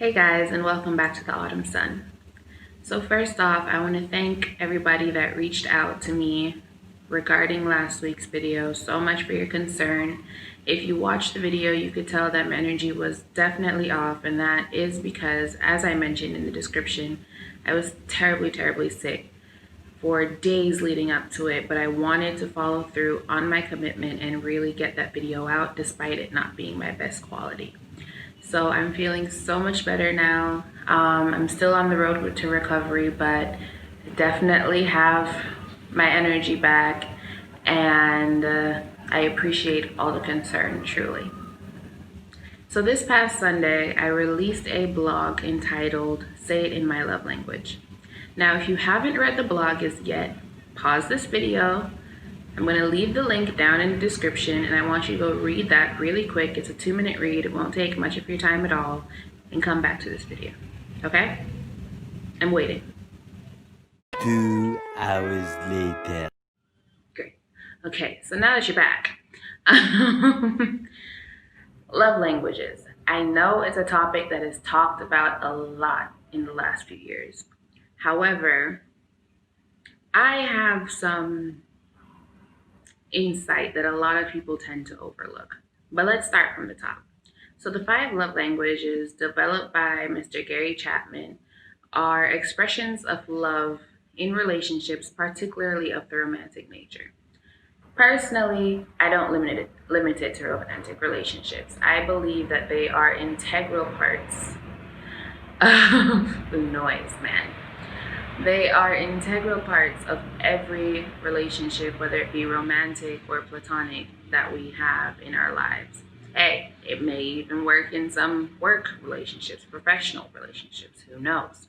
Hey guys, and welcome back to the Autumn Sun. So first off, I want to thank everybody that reached out to me regarding last week's video. So much for your concern. If you watched the video, you could tell that my energy was definitely off, and that is because, as I mentioned in the description, I was terribly sick for days leading up to it, but I wanted to follow through on my commitment and really get that video out despite it not being my best quality. So I'm feeling so much better now. I'm still on the road to recovery, but definitely have my energy back, and I appreciate all the concern, truly. So this past Sunday, I released a blog entitled Say It in My Love Language. Now, if you haven't read the blog as yet, pause this video. I'm going to leave the link down in the description, and I want you to go read that really quick. It's a 2-minute read. It won't take much of your time at all, and come back to this video. Okay? I'm waiting. 2 hours later. Great. Okay, so now that you're back, love languages. I know it's a topic that is talked about a lot in the last few years. However, I have some insight that a lot of people tend to overlook. But let's start from the top. So the 5 love languages developed by Mr. Gary Chapman are expressions of love in relationships, particularly of the romantic nature. Personally, I don't limit it to romantic relationships. I believe that they are integral parts of the noise, man. They are integral parts of every relationship, whether it be romantic or platonic, that we have in our lives. Hey, it may even work in some work relationships, professional relationships, who knows?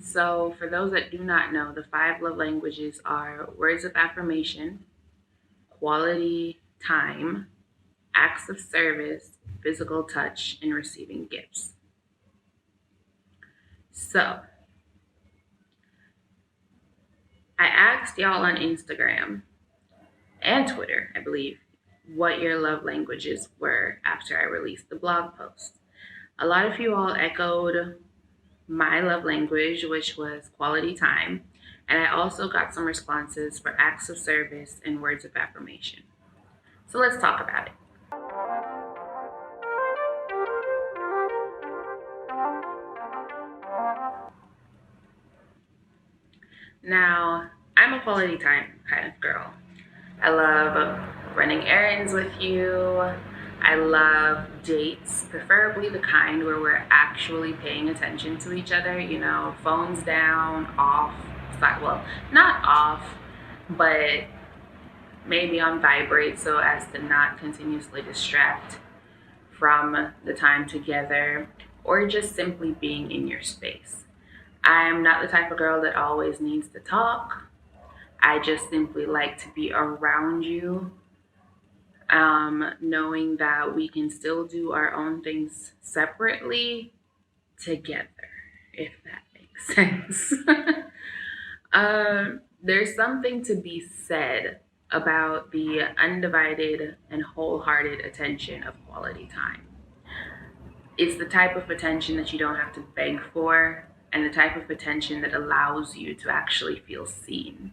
So for those that do not know, the 5 love languages are words of affirmation, quality time, acts of service, physical touch, and receiving gifts. So I asked y'all on Instagram and Twitter, I believe, what your love languages were after I released the blog post. A lot of you all echoed my love language, which was quality time, and I also got some responses for acts of service and words of affirmation. So let's talk about it. Now, I'm a quality time kind of girl. I love running errands with you. I love dates, preferably the kind where we're actually paying attention to each other, phones down, off, well, not off, but maybe on vibrate so as to not continuously distract from the time together, or just simply being in your space. I'm not the type of girl that always needs to talk. I just simply like to be around you, knowing that we can still do our own things separately together, if that makes sense. There's something to be said about the undivided and wholehearted attention of quality time. It's the type of attention that you don't have to beg for, and the type of attention that allows you to actually feel seen.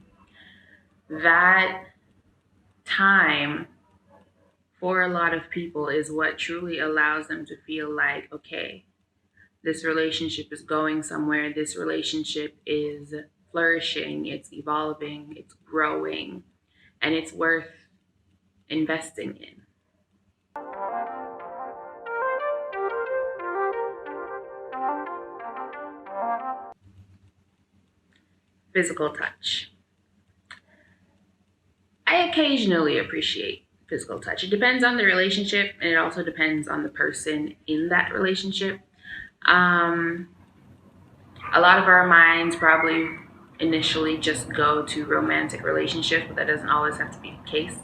That time for a lot of people is what truly allows them to feel like, okay, this relationship is going somewhere, this relationship is flourishing, it's evolving, it's growing, and it's worth investing in. Physical touch. I occasionally appreciate physical touch. It depends on the relationship, and it also depends on the person in that relationship. A lot of our minds probably initially just go to romantic relationships, but that doesn't always have to be the case.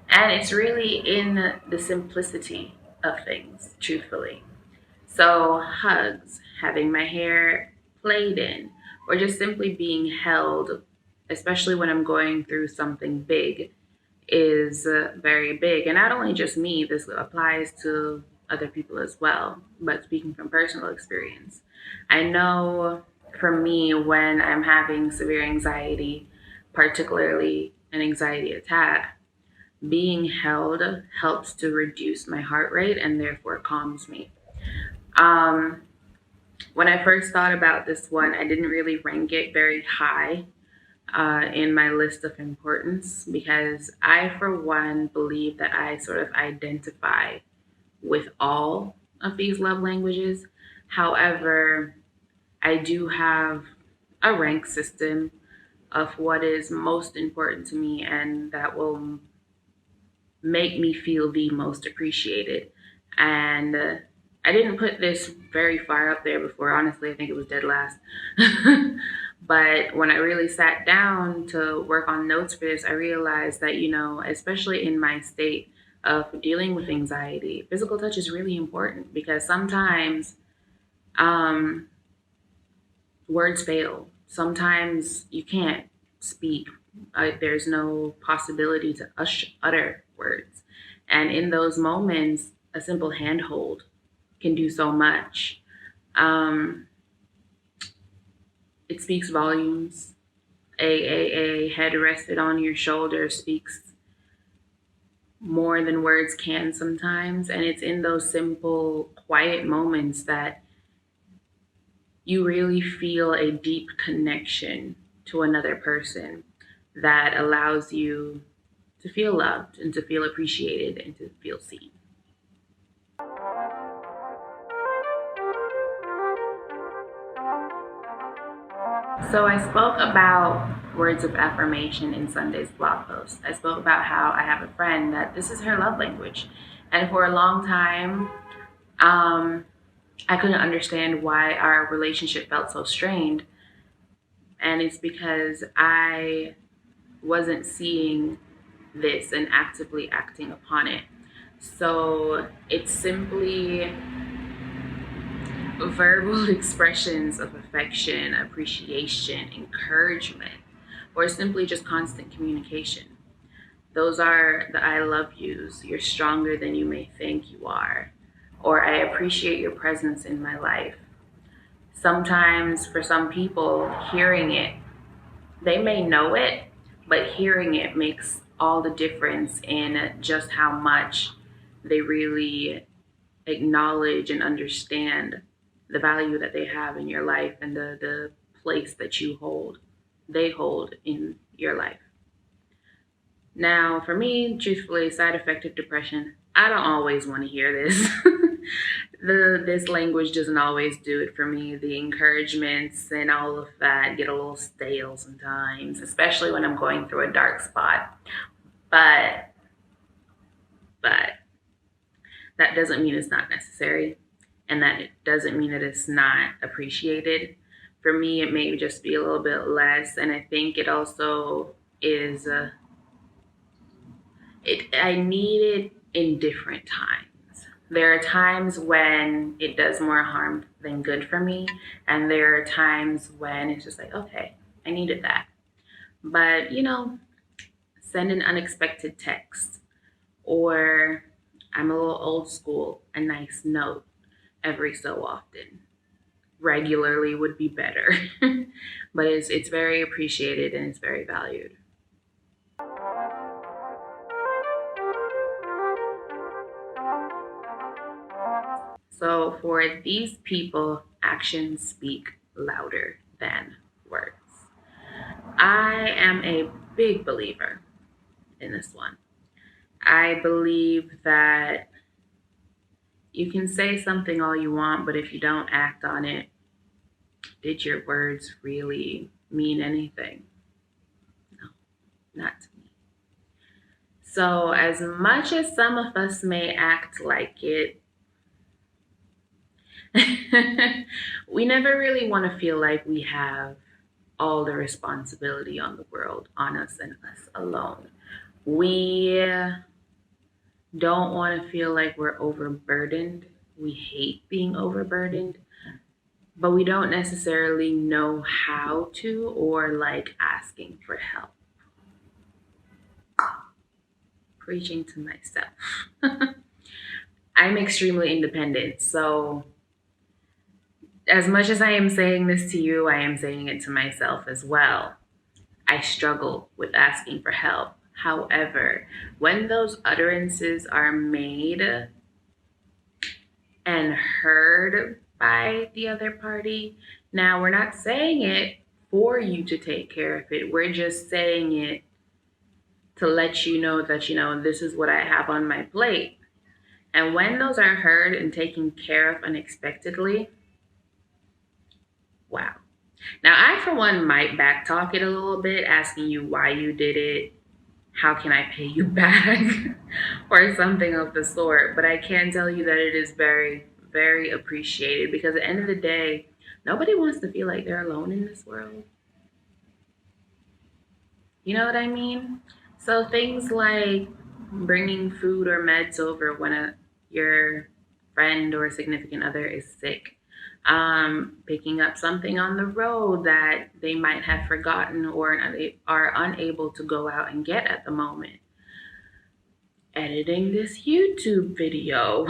And it's really in the simplicity of things, truthfully. So hugs, having my hair played in, or just simply being held, especially when I'm going through something big, is very big. And not only just me, this applies to other people as well, but speaking from personal experience, I know for me, when I'm having severe anxiety, particularly an anxiety attack, being held helps to reduce my heart rate and therefore calms me. Um, when I first thought about this one, I didn't really rank it very high in my list of importance because I, for one, believe that I sort of identify with all of these love languages. However, I do have a rank system of what is most important to me and that will make me feel the most appreciated. And I didn't put this very far up there before. Honestly, I think it was dead last. But when I really sat down to work on notes for this, I realized that, especially in my state of dealing with anxiety, physical touch is really important because sometimes um, words fail. Sometimes you can't speak. There's no possibility to utter words. And in those moments, a simple handhold can do so much. Um, it speaks volumes. A head rested on your shoulder speaks more than words can sometimes. And it's in those simple, quiet moments that you really feel a deep connection to another person that allows you to feel loved and to feel appreciated and to feel seen. So I spoke about words of affirmation in Sunday's blog post. I spoke about how I have a friend that this is her love language. And for a long time, um, I couldn't understand why our relationship felt so strained. And it's because I wasn't seeing this and actively acting upon it. So it's simply verbal expressions of affection, appreciation, encouragement, or simply just constant communication. Those are the I love yous. You're stronger than you may think you are. Or I appreciate your presence in my life. Sometimes for some people, hearing it, they may know it, but hearing it makes all the difference in just how much they really acknowledge and understand the value that they have in your life and the place that they hold in your life. Now, for me, truthfully, side effect of depression, I don't always want to hear this. This language doesn't always do it for me. The encouragements and all of that get a little stale sometimes, especially when I'm going through a dark spot. But but that doesn't mean it's not necessary, and that it doesn't mean that it's not appreciated. For me, it may just be a little bit less, and I think it also is. I need it in different times. There are times when it does more harm than good for me, and there are times when it's just like, okay, I needed that. But send an unexpected text, or I'm a little old school, a nice note every so often. Regularly would be better, but it's very appreciated and it's very valued. So for these people, actions speak louder than words. I am a big believer in this one. I believe that you can say something all you want, but if you don't act on it, did your words really mean anything? No, not to me. So, as much as some of us may act like it, we never really want to feel like we have all the responsibility on the world on us and us alone. We don't want to feel like we're overburdened. We hate being overburdened, but we don't necessarily know how to or like asking for help. Preaching to myself. I'm extremely independent. So, as much as I am saying this to you, I am saying it to myself as well. I struggle with asking for help. However, when those utterances are made and heard by the other party, now we're not saying it for you to take care of it. We're just saying it to let you know that, this is what I have on my plate. And when those are heard and taken care of unexpectedly, wow. Now, I, for one, might backtalk it a little bit, asking you why you did it, how can I pay you back, or something of the sort. But I can tell you that it is very, very appreciated because at the end of the day, nobody wants to feel like they're alone in this world. You know what I mean? So things like bringing food or meds over when your friend or significant other is sick, picking up something on the road that they might have forgotten or are unable to go out and get at the moment, editing this YouTube video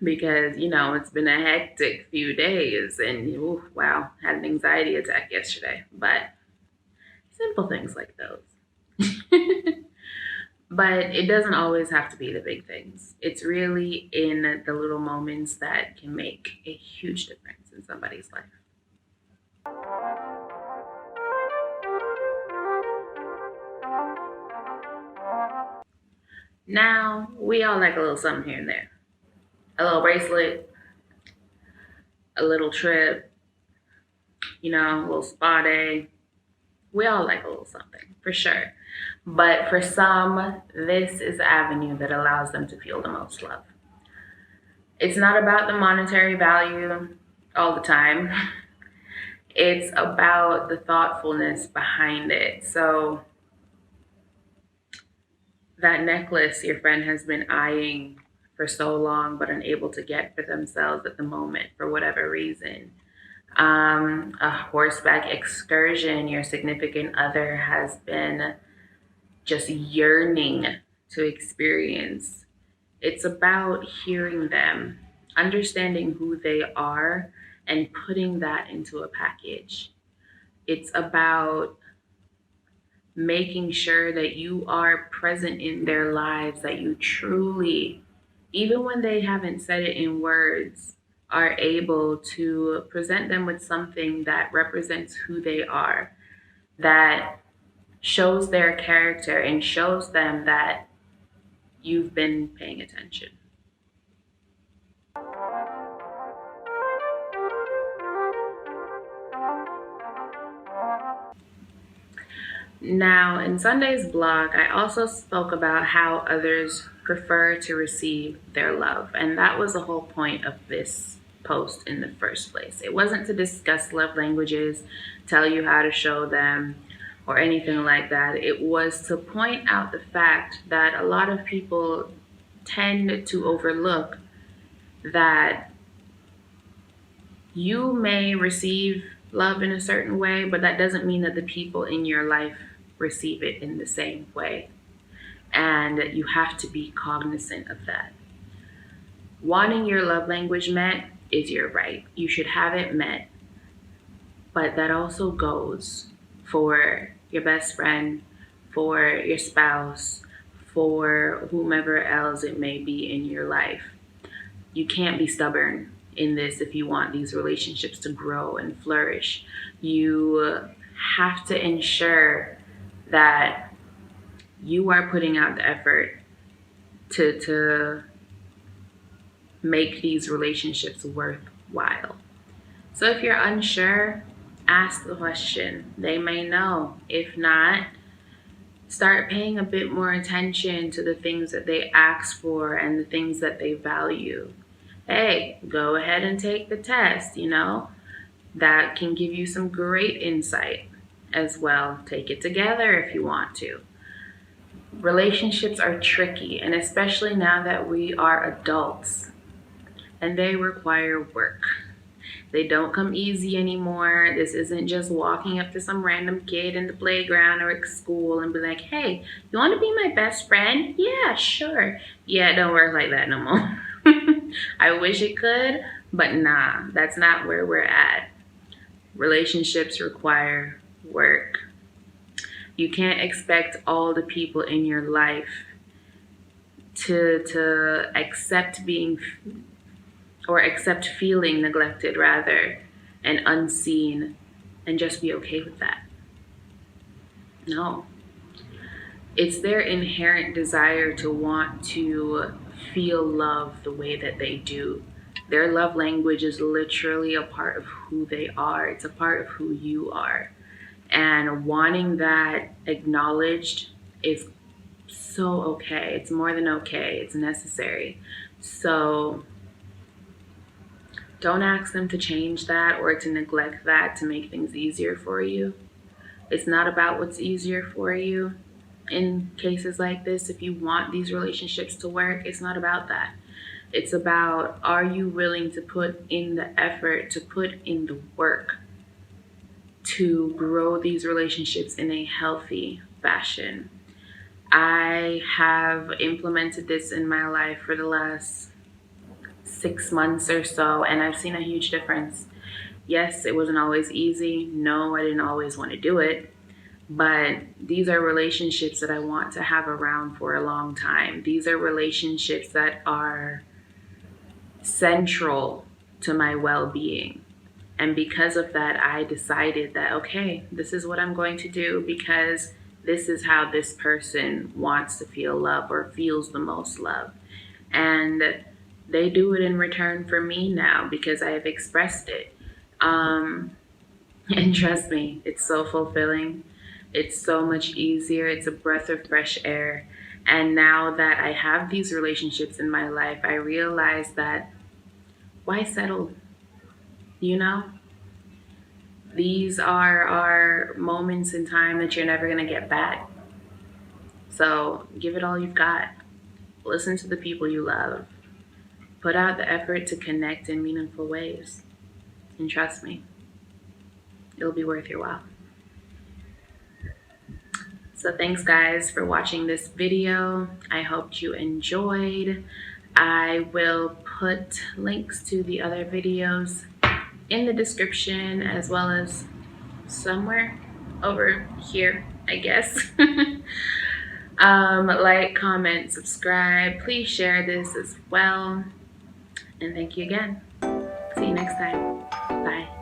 because it's been a hectic few days and ooh, wow, had an anxiety attack yesterday, but simple things like those. But it doesn't always have to be the big things. It's really in the little moments that can make a huge difference in somebody's life. Now, we all like a little something here and there. A little bracelet, a little trip, a little spa day. We all like a little something, for sure. But for some, this is the avenue that allows them to feel the most love. It's not about the monetary value all the time. It's about the thoughtfulness behind it. So that necklace your friend has been eyeing for so long but unable to get for themselves at the moment for whatever reason. A horseback excursion your significant other has been just yearning to experience. It's about hearing them, understanding who they are, and putting that into a package. It's about making sure that you are present in their lives, that you truly, even when they haven't said it in words, are able to present them with something that represents who they are, that shows their character and shows them that you've been paying attention. Now, in Sunday's blog, I also spoke about how others prefer to receive their love. And that was the whole point of this post in the first place. It wasn't to discuss love languages, tell you how to show them, or anything like that. It was to point out the fact that a lot of people tend to overlook that you may receive love in a certain way, but that doesn't mean that the people in your life receive it in the same way. And you have to be cognizant of that. Wanting your love language met is your right. You should have it met. But that also goes for your best friend, for your spouse, for whomever else it may be in your life. You can't be stubborn in this if you want these relationships to grow and flourish. You have to ensure that you are putting out the effort to make these relationships worthwhile. So if you're unsure, ask the question. They may know. If not, start paying a bit more attention to the things that they ask for and the things that they value. Hey, go ahead and take the test, That can give you some great insight as well. Take it together if you want to. Relationships are tricky, and especially now that we are adults, and they require work. They don't come easy anymore. This isn't just walking up to some random kid in the playground or at school and be like, hey, you want to be my best friend? Yeah, sure. Yeah, it don't work like that no more. I wish it could, but nah, that's not where we're at. Relationships require work. You can't expect all the people in your life to accept being or accept feeling neglected rather and unseen and just be okay with that. No. It's their inherent desire to want to feel love the way that they do. Their love language is literally a part of who they are. It's a part of who you are. And wanting that acknowledged is so okay. It's more than okay. It's necessary. So don't ask them to change that or to neglect that to make things easier for you. It's not about what's easier for you. In cases like this, if you want these relationships to work, it's not about that. It's about, are you willing to put in the effort, to put in the work to grow these relationships in a healthy fashion? I have implemented this in my life for the last 6 months or so, and I've seen a huge difference. Yes, it wasn't always easy. No, I didn't always want to do it. But these are relationships that I want to have around for a long time. These are relationships that are central to my well-being. And because of that, I decided that, okay, this is what I'm going to do because this is how this person wants to feel love or feels the most love. And they do it in return for me now because I have expressed it. And trust me, it's so fulfilling. It's so much easier. It's a breath of fresh air. And now that I have these relationships in my life, I realize that why settle? You know? These are moments in time that you're never going to get back. So give it all you've got. Listen to the people you love. Put out the effort to connect in meaningful ways. And trust me, it'll be worth your while. So thanks guys for watching this video. I hope you enjoyed. I will put links to the other videos in the description as well as somewhere over here, I guess. Like, comment, subscribe. Please share this as well. And thank you again. See you next time. Bye.